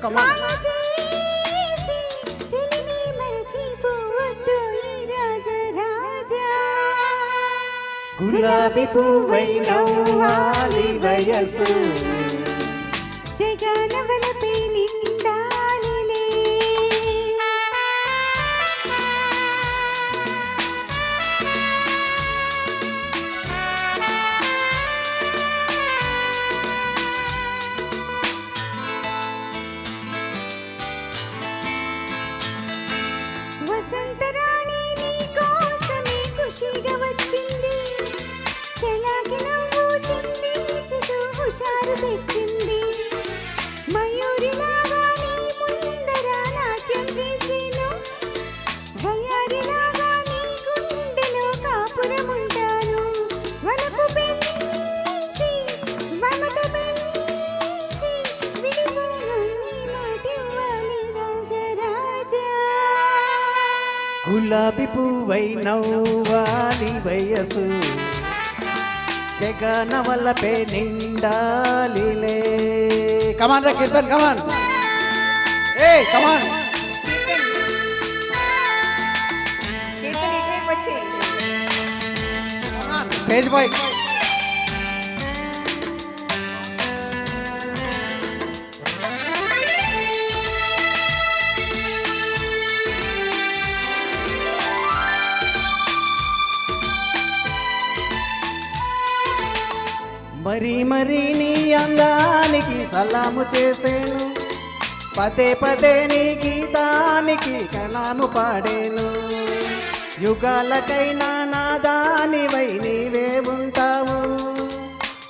కమాన్. గులాబీ పువ్వై నవ్వాలి వయసు జగనవలపై నిండాలిలే. వసంతరాణి నీ కోసమే ఖుషిగా వచ్చింది, చెలాకి నవ్వు చిందించుతూ హుషారు పెట్టింది. మయూరిలాగా నీ ముందర నాట్యం చేసేను, వయ్యారిలాగా నీ గుండెలో కాపురముంటాను. వలపు పెంచి మమత పెంచి విడిపోను నీ మాటివ్వాలి రాజరాజా. గులాబీ పువ్వై నవ్వాలి వయసు జగనవలపే నిండాలిలే. కమాన్ రా కీర్తన్, కమాన్. ఏ కమాన్. Stage boy. మరీ మరీ నీ అందానికి సలాము చేసేను, పదే పదే నీ గీతానికి కలాము పాడేను. యుగాలకైనా నాదానివై నీవే ఉంటావు,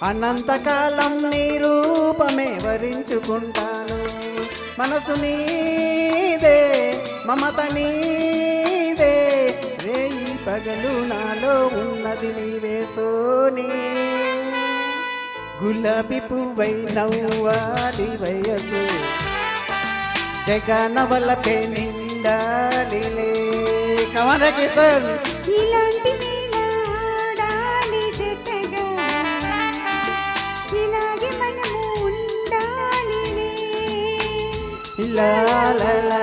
అనంతకాలం నీ రూపమే వరించుకుంటాను. మనసు నీదే మమత నీదే, రేయి పగలు నాలో ఉన్నది నీవే సోనీ. గులాబీ పువ్వై నవ్వాలి వయసు జగనవలపే నిండాలిలే. కమాన్ కీర్తన్. ఇలాంటి వేళ ఆడాలి జతగా, ఇలాగే మనము ఉండాలిలే. లా లా లా